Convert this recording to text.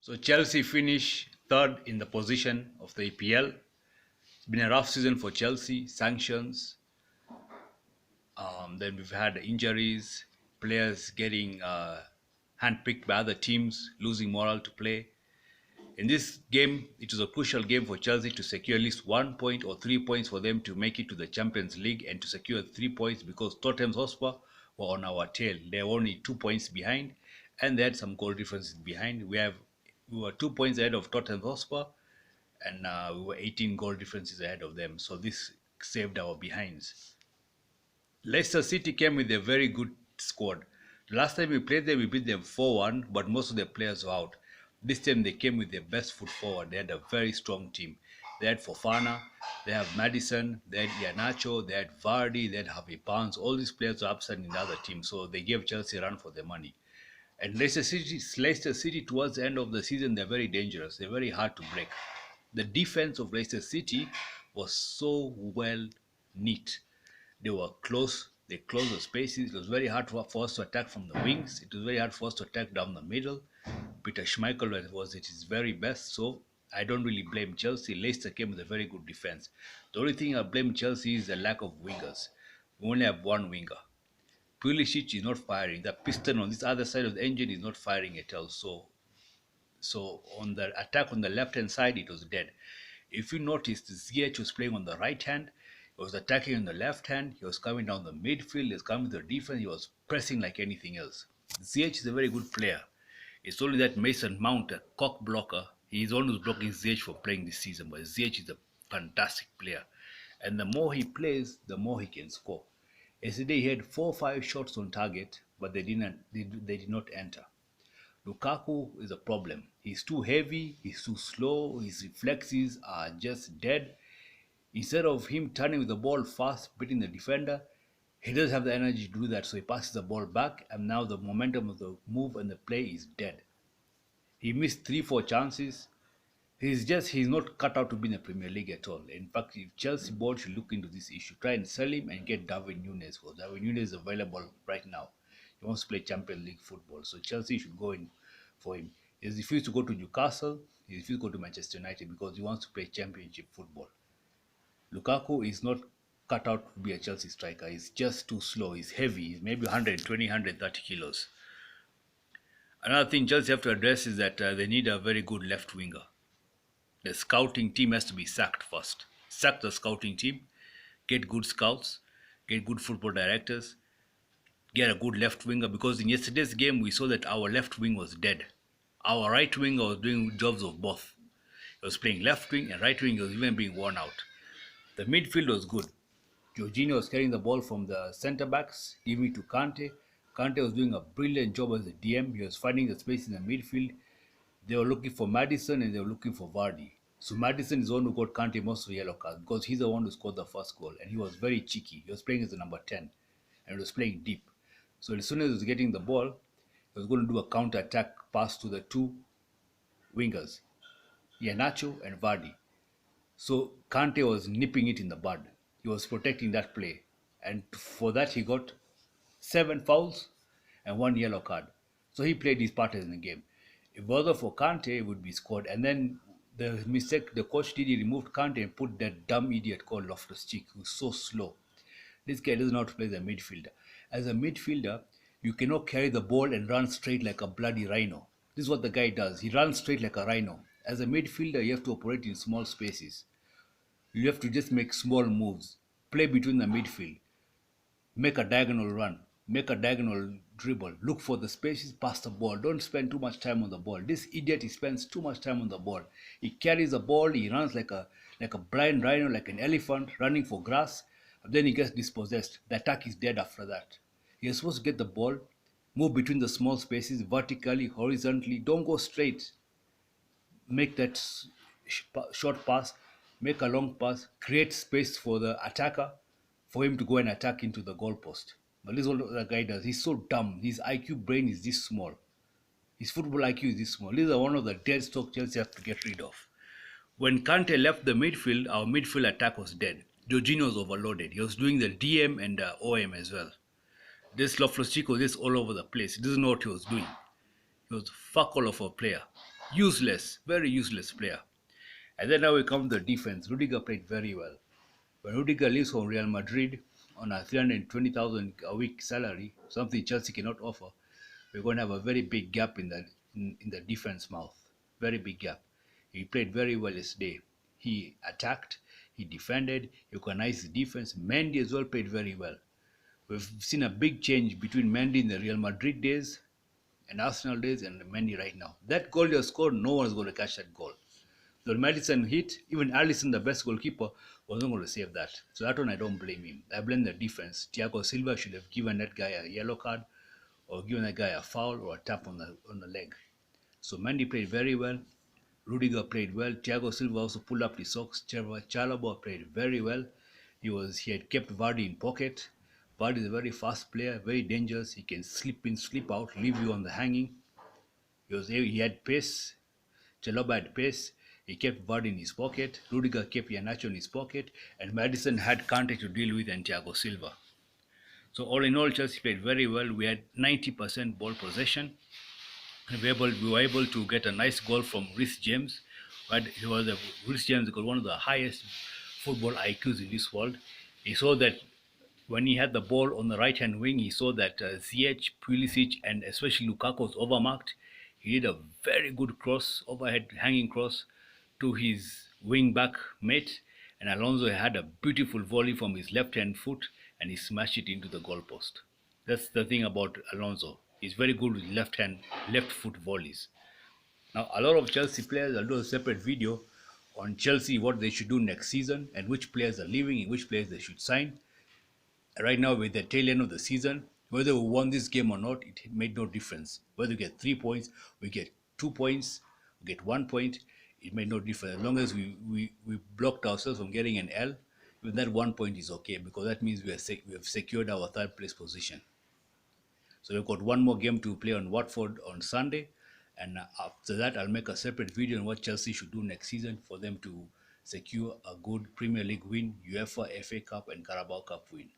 So Chelsea finish third in the position of the EPL. It's been a rough season for Chelsea. Sanctions. Then we've had injuries, players getting handpicked by other teams, losing morale to play. In this game, it was a crucial game for Chelsea to secure at least 1 point or 3 points for them to make it to the Champions League and to secure 3 points because Tottenham Hotspur were on our tail. They were only 2 points behind and they had some goal differences behind. We were 2 points ahead of Tottenham Hotspur and we were 18 goal differences ahead of them. So this saved our behinds. Leicester City came with a very good squad. Last time we played them, we beat them 4-1, but most of the players were out. This time they came with their best foot forward. They had a very strong team. They had Fofana, they have Madison, they had Iheanacho, they had Vardy, they had Harvey Barnes. All these players were upset in the other team, so they gave Chelsea a run for their money. And Leicester City towards the end of the season, they're very dangerous. They're very hard to break. The defense of Leicester City was so well neat. They were close. They closed the spaces. It was very hard for us to attack from the wings. It was very hard for us to attack down the middle. Peter Schmeichel was at his very best. So I don't really blame Chelsea. Leicester came with a very good defense. The only thing I blame Chelsea is the lack of wingers. We only have one winger. Pulisic is not firing. The piston on this other side of the engine is not firing at all. So on the attack on the left hand side, it was dead. If you noticed, Ziyech was playing on the right hand. He was attacking on the left hand. He was coming down the midfield. He was coming to the defense. He was pressing like anything else. Ziyech is a very good player. It's only that Mason Mount, a cock blocker, he's always blocking Ziyech for playing this season. But Ziyech is a fantastic player. And the more he plays, the more he can score. Yesterday he had 4 or 5 shots on target, but they did not enter. Lukaku is a problem. He's too heavy, he's too slow, his reflexes are just dead. Instead of him turning with the ball fast, beating the defender, he doesn't have the energy to do that, so he passes the ball back, and now the momentum of the move and the play is dead. He missed 3, 4 chances. He's not cut out to be in the Premier League at all. In fact, if Chelsea board should look into this issue, try and sell him and get Darwin Nunes, because Darwin Nunes is available right now. He wants to play Champions League football, so Chelsea should go in for him. He's refused to go to Newcastle. He refused to go to Manchester United because he wants to play Championship football. Lukaku is not cut out to be a Chelsea striker. He's just too slow. He's heavy. He's maybe 120, 130 kilos. Another thing Chelsea have to address is that they need a very good left winger. The scouting team has to be sacked first. Sack the scouting team, get good scouts, get good football directors, get a good left winger, because in yesterday's game we saw that our left wing was dead. Our right winger was doing jobs of both. He was playing left wing and right wing, he was even being worn out. The midfield was good. Jorginho was carrying the ball from the centre backs, giving it to Kante. Kante was doing a brilliant job as a DM. He was finding the space in the midfield. They were looking for Madison and they were looking for Vardy. So Madison is the one who got Kante most of the yellow cards because he's the one who scored the first goal, and he was very cheeky. He was playing as the number 10 and he was playing deep. So as soon as he was getting the ball, he was going to do a counter attack pass to the two wingers, Iheanacho and Vardy. So Kante was nipping it in the bud. He was protecting that play. And for that he got 7 fouls and 1 yellow card. So he played his part in the game. If it wasn't for Kante, it would be scored. And then the mistake the coach did, he removed Kante and put that dumb idiot called Loftus-Cheek, who's so slow. This guy doesn't know how to play as a midfielder. As a midfielder, you cannot carry the ball and run straight like a bloody rhino. This is what the guy does. He runs straight like a rhino. As a midfielder, you have to operate in small spaces. You have to just make small moves, play between the midfield, make a diagonal run, make a diagonal dribble, look for the spaces, pass the ball. Don't spend too much time on the ball. This idiot, he spends too much time on the ball. He carries the ball, he runs like a blind rhino, like an elephant running for grass, and then he gets dispossessed. The attack is dead after that. You're supposed to get the ball, move between the small spaces vertically, horizontally. Don't go straight. Make that short pass, make a long pass, create space for the attacker for him to go and attack into the goalpost. But this is what the guy does. He's so dumb. His IQ brain is this small. His football IQ is this small. These are one of the dead stock Chelsea have to get rid of. When Kante left the midfield, our midfield attack was dead. Jorginho was overloaded. He was doing the DM and the OM as well. This Loftus-Cheek was just all over the place. He doesn't know what he was doing. He was fuck all of a player. Useless, very useless player. And then now we come to the defense. Rudiger played very well. When Rudiger leaves from Real Madrid on a 320,000 a week salary, something Chelsea cannot offer, we're going to have a very big gap in the defense mouth. Very big gap. He played very well yesterday. He attacked, he defended, he organized the defense. Mendy as well played very well. We've seen a big change between Mendy in the Real Madrid days and Arsenal days and Mendy right now. That goal you scored, no one's going to catch that goal. The Madison hit, even Alisson, the best goalkeeper, wasn't going to save that. So that one I don't blame him. I blame the defense. Thiago Silva should have given that guy a yellow card or given that guy a foul or a tap on the leg. So Mendy played very well. Rudiger played well. Thiago Silva also pulled up his socks. Chalobah played very well. He had kept Vardy in pocket. Vardy is a very fast player, very dangerous. He can slip in, slip out, leave you on the hanging. He had pace. Chalobah had pace. He kept Vardy in his pocket. Rudiger kept Iheanacho in his pocket. And Madison had Kante to deal with and Thiago Silva. So all in all, Chelsea played very well. We had 90% ball possession. And we were able to get a nice goal from Rhys James. But Rhys James got one of the highest football IQs in this world. He saw that when he had the ball on the right hand wing, he saw that Ziyech, Pulisic, and especially Lukaku was overmarked. He did a very good cross, overhead hanging cross to his wing back mate, and Alonso had a beautiful volley from his left hand foot and he smashed it into the goalpost. That's the thing about Alonso. He's very good with left foot volleys. Now, a lot of Chelsea players, I'll do a separate video on Chelsea, what they should do next season, and which players are leaving and which players they should sign. Right now, with the tail end of the season, whether we won this game or not, it made no difference. Whether we get 3 points, we get 2 points, we get 1 point, it made no difference. As long as we blocked ourselves from getting an L, even that 1 point is okay because that means we have secured our third place position. So we've got one more game to play on Watford on Sunday, and after that, I'll make a separate video on what Chelsea should do next season for them to secure a good Premier League win, UEFA FA Cup, and Carabao Cup win.